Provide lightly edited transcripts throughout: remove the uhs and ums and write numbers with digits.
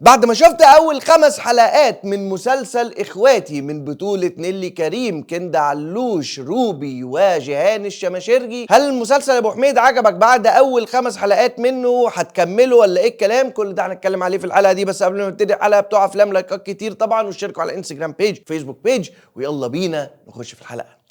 بعد ما شفت اول 5 حلقات من مسلسل اخواتي من بطولة نيلي كريم، كندا علوش، روبي وجيهان الشماشرجي، هل المسلسل يا ابو حميد عجبك بعد اول 5 حلقات منه؟ هتكمله ولا ايه الكلام؟ كل ده هنتكلم عليه في الحلقة دي. بس قبل ما نبتدي الحلقة بتوع افلام، لايكات كتير طبعا، واشتركوا على الانستجرام بيج، فيسبوك بيج، ويلا بينا نخش في الحلقة.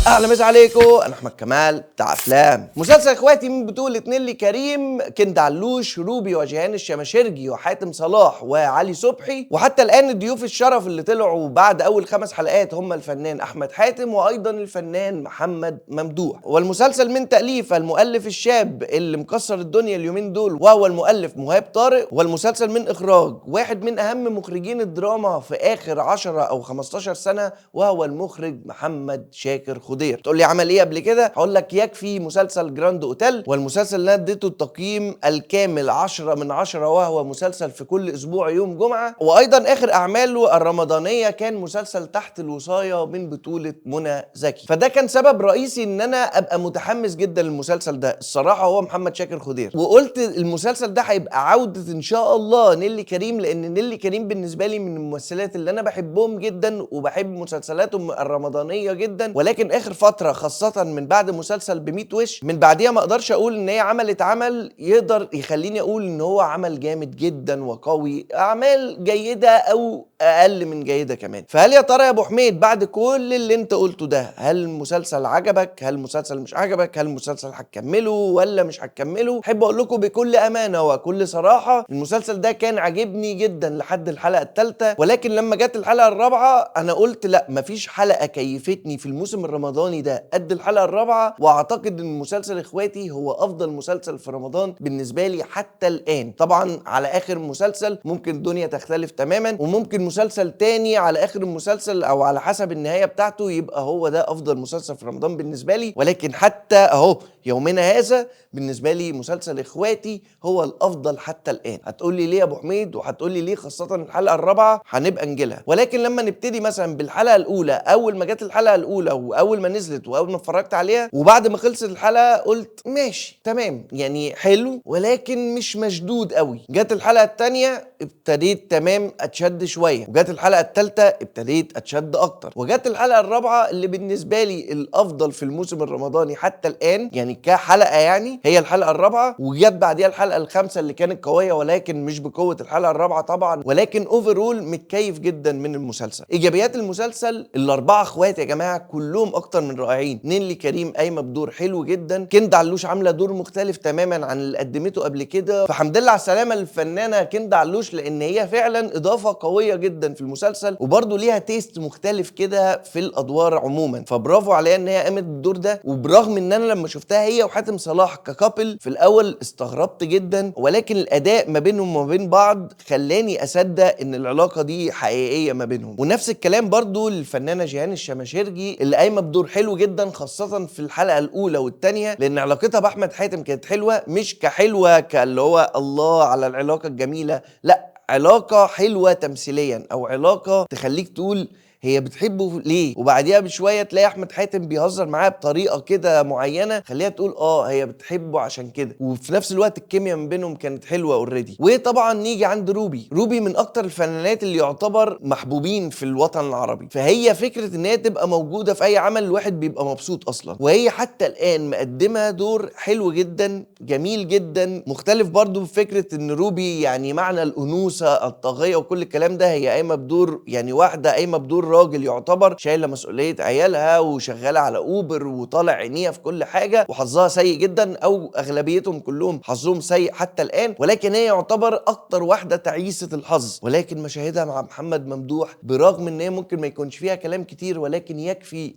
اهلا مسا عليكم، انا احمد كمال بتاع افلام. مسلسل اخواتي من بطولة نيلي كريم، كندا علوش، روبي وجيهان الشماشرجي وحاتم صلاح وعلي صبحي، وحتى الان ضيوف الشرف اللي طلعوا بعد اول 5 حلقات هم الفنان احمد حاتم وايضا الفنان محمد ممدوح. والمسلسل من تاليف المؤلف الشاب اللي مكسر الدنيا اليومين دول وهو المؤلف مهاب طارق، والمسلسل من اخراج واحد من اهم مخرجين الدراما في اخر 10 او 15 سنة وهو المخرج محمد شاكر خضير. تقول لي عمل ايه قبل كده؟ هقول لك يكفي مسلسل جراند اوتيل، والمسلسل اللي انا اديته التقييم الكامل 10 من 10، وهو مسلسل في كل اسبوع يوم جمعة. وايضا اخر اعماله الرمضانية كان مسلسل تحت الوصاية من بطولة منى زكي. فده كان سبب رئيسي ان انا ابقى متحمس جدا للمسلسل ده الصراحة، هو محمد شاكر خضير. وقلت المسلسل ده هيبقى عودة ان شاء الله نيلي كريم، لان نيلي كريم بالنسبة لي من الممثلات اللي انا بحبهم جدا وبحب مسلسلاتهم الرمضانية جدا. ولكن اخر فترة خاصة من بعد مسلسل ب100 وش، من بعديها ما اقدرش اقول ان هي عملت عمل يقدر يخليني اقول ان هو عمل جامد جدا وقوي، اعمال جيدة او اقل من جيدة كمان. فهل يا ترى يا ابو حميد بعد كل اللي انت قلته ده، هل المسلسل عجبك؟ هل المسلسل مش عجبك؟ هل المسلسل هتكمله ولا مش هتكمله؟ احب اقول لكم بكل امانة وكل صراحة، المسلسل ده كان عاجبني جدا لحد الحلقة الثالثة، ولكن لما جت الحلقة الرابعة انا قلت لا، مفيش حلقة كيفتني في الموسم الرمضاني ده قد الحلقة الرابعة. واعتقد ان مسلسل اخواتي هو افضل مسلسل في رمضان بالنسبة لي حتى الان. طبعا على اخر مسلسل ممكن الدنيا تختلف تماما، وممكن مسلسل تاني على اخر المسلسل او على حسب النهاية بتاعته يبقى هو ده افضل مسلسل في رمضان بالنسبة لي. ولكن حتى اهو يومنا هذا بالنسبة لي مسلسل اخواتي هو الافضل حتى الان. هتقولي ليه يا ابو حميد؟ وهتقولي ليه خاصة الحلقة الرابعة؟ هنبقى نجيلها. ولكن لما نبتدي مثلا بالحلقة الاولى، اول ما جت الحلقة الاولى واول ما نزلت واول ما اتفرجت عليها وبعد ما خلصت الحلقة قلت ماشي تمام، يعني حلو ولكن مش مشدود قوي. جت الحلقة التانية ابتديت تمام اتشد شوية، وجت الحلقة التالتة ابتديت اتشد اكتر، وجت الحلقة الرابعة اللي بالنسبة لي الافضل في الموسم الرمضاني حتى الان، يعني كحلقة يعني هي الحلقة الرابعة. وجت بعديها الحلقة الخامسة اللي كانت قوية ولكن مش بقوة الحلقة الرابعة طبعا. ولكن اوفرول متكيف جدا من المسلسل. ايجابيات المسلسل الاربعة اخوات يا جماعة كلهم اكتر من رائعين. نيلي كريم قايمة بدور حلو جدا، كندا علوش عاملة دور مختلف تماما عن اللي قدمته قبل كده، فحمد لله على السلامة للفنانة كندا علوش، لان هي فعلا اضافة قوية جدا في المسلسل، وبرده ليها تيست مختلف كده في الادوار عموما. فبرافو عليها ان هي قامت بالدور ده. وبرغم ان انا لما شفتها هي وحاتم صلاح ككابل في الاول استغربت جدا، ولكن الاداء ما بينهم وما بين بعض خلاني اصدق ان العلاقة دي حقيقية ما بينهم. ونفس الكلام برضو للفنانة جيهان الشماشرجي اللي قايمة بدور حلو جدا خاصة في الحلقة الاولى والثانية، لان علاقتها باحمد حاتم كانت حلوة، مش كحلوة كاللي هو الله على العلاقة الجميلة، لا، علاقة حلوة تمثيليا او علاقة تخليك تقول هي بتحبه ليه. وبعديها بشويه تلاقي احمد حاتم بيهزر معاها بطريقه كده معينه خليها تقول هي بتحبه عشان كده. وفي نفس الوقت الكيمياء ما بينهم كانت حلوه اوريدي. وطبعا نيجي عند روبي من اكتر الفنانات اللي يعتبر محبوبين في الوطن العربي، فهي فكره ان هي تبقى موجوده في اي عمل الواحد بيبقى مبسوط اصلا. وهي حتى الان مقدمه دور حلو جدا جميل جدا مختلف برضو بفكره ان روبي يعني معنى الانوثه الطاغيه وكل الكلام ده، هي قايمه بدور يعني واحده قايمه بدور راجل يعتبر شايله مسؤوليه عيالها وشغاله على اوبر وطالع عينيها في كل حاجه، وحظها سيء جدا او اغلبيتهم كلهم حظهم سيء حتى الان. ولكن هي يعتبر اكتر واحده تعيسه الحظ. ولكن مشاهدها مع محمد ممدوح برغم ان هي ممكن ما يكونش فيها كلام كتير، ولكن يكفي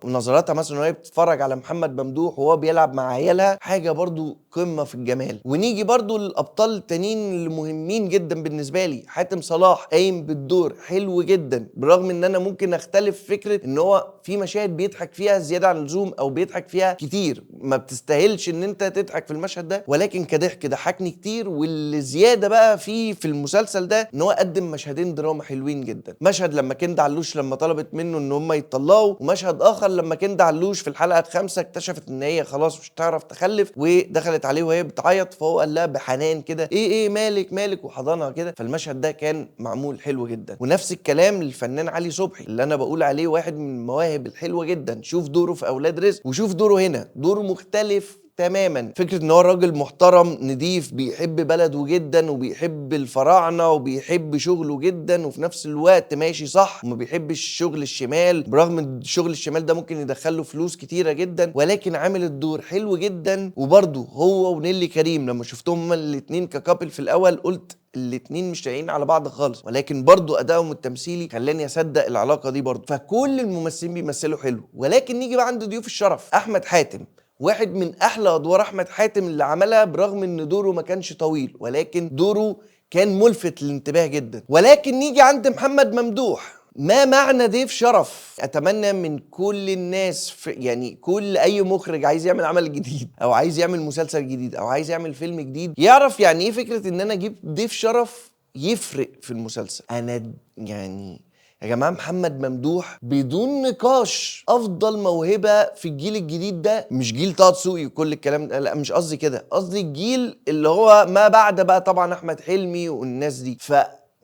نظراتها مثلا وهي بتتفرج على محمد ممدوح وهو بيلعب مع عيالها حاجه برضو قمه في الجمال. ونيجي برضو للابطال التانيين المهمين جدا بالنسبه لي. حاتم صلاح قايم بالدور حلو جدا برغم ان انا ممكن اختلف فكره ان هو في مشاهد بيضحك فيها زياده عن اللزوم او بيضحك فيها كتير ما بتستاهلش ان انت تضحك في المشهد ده، ولكن كضحك ضحكني كتير. واللي زياده بقى في المسلسل ده ان هو قدم مشهدين دراما حلوين جدا. مشهد لما كند علوش لما طلبت منه ان هم يتطلقوا، ومشهد اخر لما كند علوش في الحلقه الخامسه اكتشفت ان هي خلاص مش هتعرف تخلف ودخلت عليه وهي بتعيط، فهو قال لها بحنان كده ايه مالك وحضنها كده. فالمشهد ده كان معمول حلو جدا. ونفس الكلام للفنان علي صبحي اللي انا بقول عليه واحد من المواهب الحلوه جدا. شوف دوره في اولاد رزق وشوف دوره هنا، دوره مختلف تماما. فكرة ان هو راجل محترم نضيف بيحب بلده جدا وبيحب الفراعنة وبيحب شغله جدا، وفي نفس الوقت ماشي صح وما بيحبش شغل الشمال، برغم ان شغل الشمال ده ممكن يدخله فلوس كتيرة جدا، ولكن عامل الدور حلو جدا. وبرضه هو ونيلي كريم لما شفتهم هما الاتنين ككابل في الاول قلت الاتنين مش لاقيين على بعض خالص، ولكن برضو ادائهم التمثيلي خلاني اصدق العلاقه دي برضو. فكل الممثلين بيمثلوا حلو. ولكن نيجي بقى عند ضيوف الشرف. احمد حاتم واحد من احلى ادوار احمد حاتم اللي عملها، برغم ان دوره ما كانش طويل ولكن دوره كان ملفت للانتباه جدا. ولكن نيجي عند محمد ممدوح. ما معنى ضيف شرف؟ اتمنى من كل الناس يعني كل اي مخرج عايز يعمل عمل جديد او عايز يعمل مسلسل جديد او عايز يعمل فيلم جديد يعرف يعني ايه فكرة ان انا اجيب ضيف شرف يفرق في المسلسل. انا يعني يا جماعة محمد ممدوح بدون نقاش أفضل موهبة في الجيل الجديد ده. مش جيل طه دسوقي وكل الكلام ده، لا مش قصدي كده، قصدي الجيل اللي هو ما بعد بقى طبعا أحمد حلمي والناس دي.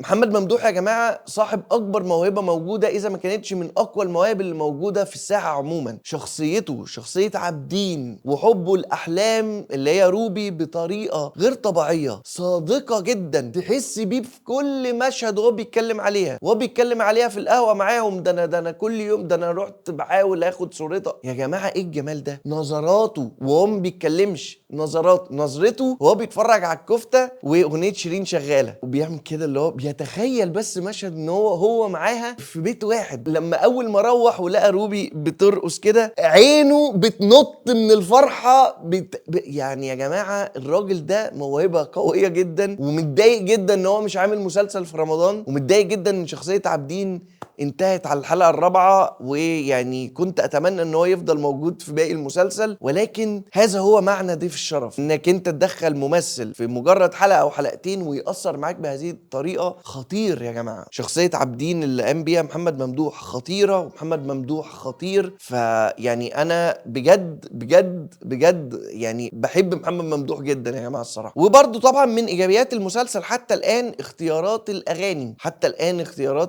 محمد ممدوح يا جماعة صاحب أكبر موهبة موجودة، إذا ما كانتش من أقوى المواهب اللي موجودة في الساحة عموما. شخصيته شخصية عابدين وحبه الأحلام اللي هي روبي بطريقة غير طبيعية، صادقة جدا، تحس بيه في كل مشهد وهو بيتكلم عليها، وهو بيتكلم عليها في القهوة معاهم. ده أنا كل يوم ده أنا رحت بحاول آخد صورتها. يا جماعة إيه الجمال ده؟ نظراته وهو ما بيتكلمش، نظرته وهو بيتفرج على الكفتة وأغنية شيرين شغالة وبيعمل كده اللي هو يتخيل بس مشهد ان هو معاها في بيت واحد. لما اول ما روح ولقى روبي بترقص كده عينه بتنط من الفرحه يعني يا جماعه الراجل ده موهبه قويه جدا. ومتضايق جدا ان هو مش عامل مسلسل في رمضان، ومتضايق جدا ان شخصيه عابدين انتهت على الحلقة الرابعة، ويعني كنت اتمنى ان هو يفضل موجود في باقي المسلسل. ولكن هذا هو معنى ضيف الشرف، انك انت تدخل ممثل في مجرد حلقة او حلقتين ويأثر معاك بهذه الطريقة. خطير يا جماعة. شخصية عابدين اللي قام بيها محمد ممدوح خطيرة، ومحمد ممدوح خطير. فيعني انا بجد يعني بحب محمد ممدوح جدا يا جماعة الصراحة. وبرضو طبعا من ايجابيات المسلسل حتى الان اختيارات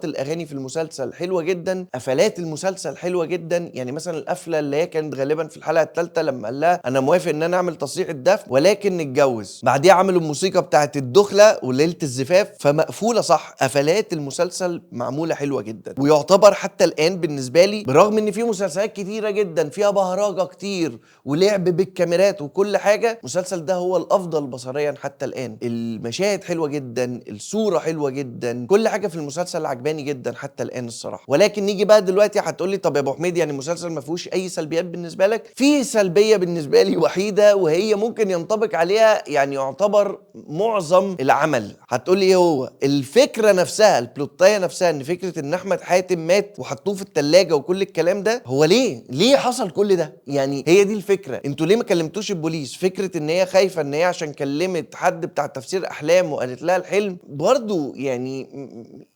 الاغاني في المسلسل حلوه جدا. قفلات المسلسل حلوه جدا. يعني مثلا القفله اللي هي كانت غالبا في الحلقه الثالثه لما قال لها انا موافق ان انا اعمل تصريح الدفن ولكن نتجوز، بعديها عملوا الموسيقى بتاعت الدخله وليله الزفاف، فمقفوله صح. قفلات المسلسل معموله حلوه جدا. ويعتبر حتى الان بالنسبه لي برغم ان في مسلسلات كتيره جدا فيها بهرجه كتير ولعب بالكاميرات وكل حاجه، المسلسل ده هو الافضل بصريا حتى الان. المشاهد حلوه جدا، الصوره حلوه جدا، كل حاجه في المسلسل عجباني جدا حتى الان الصراحه. ولكن نيجي بقى دلوقتي هتقولي طب يا ابو حميد يعني المسلسل ما فيهوش اي سلبيات بالنسبه لك؟ في سلبيه بالنسبه لي وحيده، وهي ممكن ينطبق عليها يعني يعتبر معظم العمل. هتقولي ايه هو؟ الفكره نفسها، البلوتايه نفسها، ان فكره ان احمد حاتم مات وحطوه في الثلاجه وكل الكلام ده. هو ليه حصل كل ده؟ يعني هي دي الفكره. انتوا ليه ما كلمتوش البوليس؟ فكره ان هي خايفه ان هي عشان كلمت حد بتاع تفسير احلام وقالت لها الحلم برضو يعني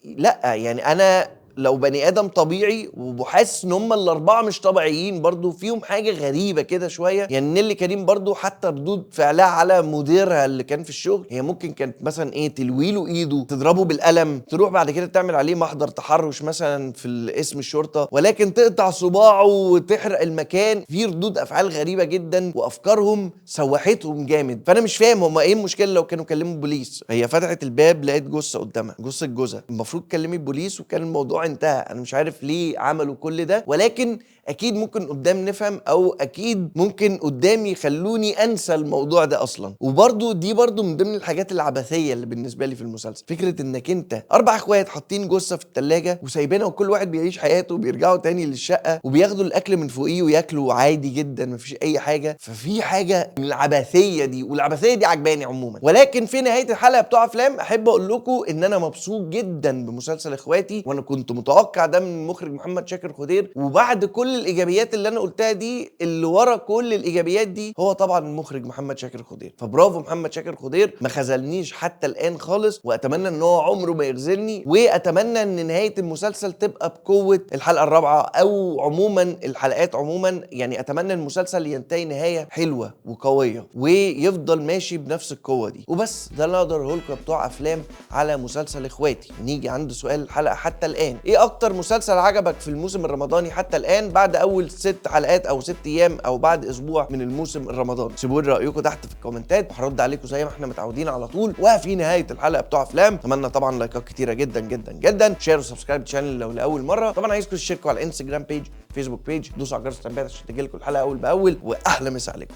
لا. يعني انا لو بني ادم طبيعي وبحس ان هم الاربعه مش طبيعيين برضو فيهم حاجه غريبه كده شويه. يعني نيلي كريم برضو حتى ردود فعلها على مديرها اللي كان في الشغل، هي ممكن كانت مثلا ايه تلويله ايده، تضربه بالقلم، تروح بعد كده تعمل عليه محضر تحرش مثلا في اسم الشرطه، ولكن تقطع صباعه وتحرق المكان. في ردود افعال غريبه جدا وافكارهم سوحتهم جامد. فانا مش فاهم هم ايه المشكله لو كانوا كلموا البوليس. هي فتحت الباب لقيت جثه قدامها، جثه جوزها، المفروض تكلمي البوليس وكان الموضوع انتهى. انا مش عارف ليه عملوا كل ده، ولكن اكيد ممكن قدام نفهم، او اكيد ممكن قدام يخلوني انسى الموضوع ده اصلا. وبرضو دي برضو من ضمن الحاجات العبثيه اللي بالنسبه لي في المسلسل، فكره انك انت 4 اخوات حاطين جثه في الثلاجه وسايبينها وكل واحد بيعيش حياته وبيرجعوا تاني للشقه وبياخدوا الاكل من فوقيه وياكلوا عادي جدا مفيش اي حاجه. ففي حاجه من العبثيه دي، والعبثيه دي عجباني عموما. ولكن في نهايه الحلقه بتوع افلام احب اقول لكم ان انا مبسوط جدا بمسلسل اخواتي، وانا كنت متوقع ده من المخرج محمد شاكر خضير. وبعد كل الايجابيات اللي انا قلتها دي، اللي ورا كل الايجابيات دي هو طبعا المخرج محمد شاكر خضير. فبرافو محمد شاكر خضير، ما خذلنيش حتى الان خالص، واتمنى ان هو عمره ما يخذلني، واتمنى ان نهايه المسلسل تبقى بقوه الحلقه الرابعه، او عموما الحلقات عموما. يعني اتمنى المسلسل ينتهي نهايه حلوه وقويه ويفضل ماشي بنفس القوه دي. وبس ده اللي اقدر اقوله لكم بتوع افلام على مسلسل اخواتي. نيجي عند سؤال الحلقه حتى الان: ايه اكتر مسلسل عجبك في الموسم الرمضاني حتى الان بعد اول 6 حلقات او 6 ايام او بعد اسبوع من الموسم الرمضاني؟ سيبوا لي رايكم تحت في الكومنتات، وهرد عليكم زي ما احنا متعودين على طول. وفي نهايه الحلقه بتوع افلام اتمنى طبعا لايكات كتيره جدا جدا جدا، شير وسبسكرايب الشانل لو لاول مره. طبعا عايزكم تشتركوا على الانستجرام بيج، فيسبوك بيج، دوسوا على جرس التنبيهات عشان تجيلكم الحلقه اول باول. واحلى مسا عليكم.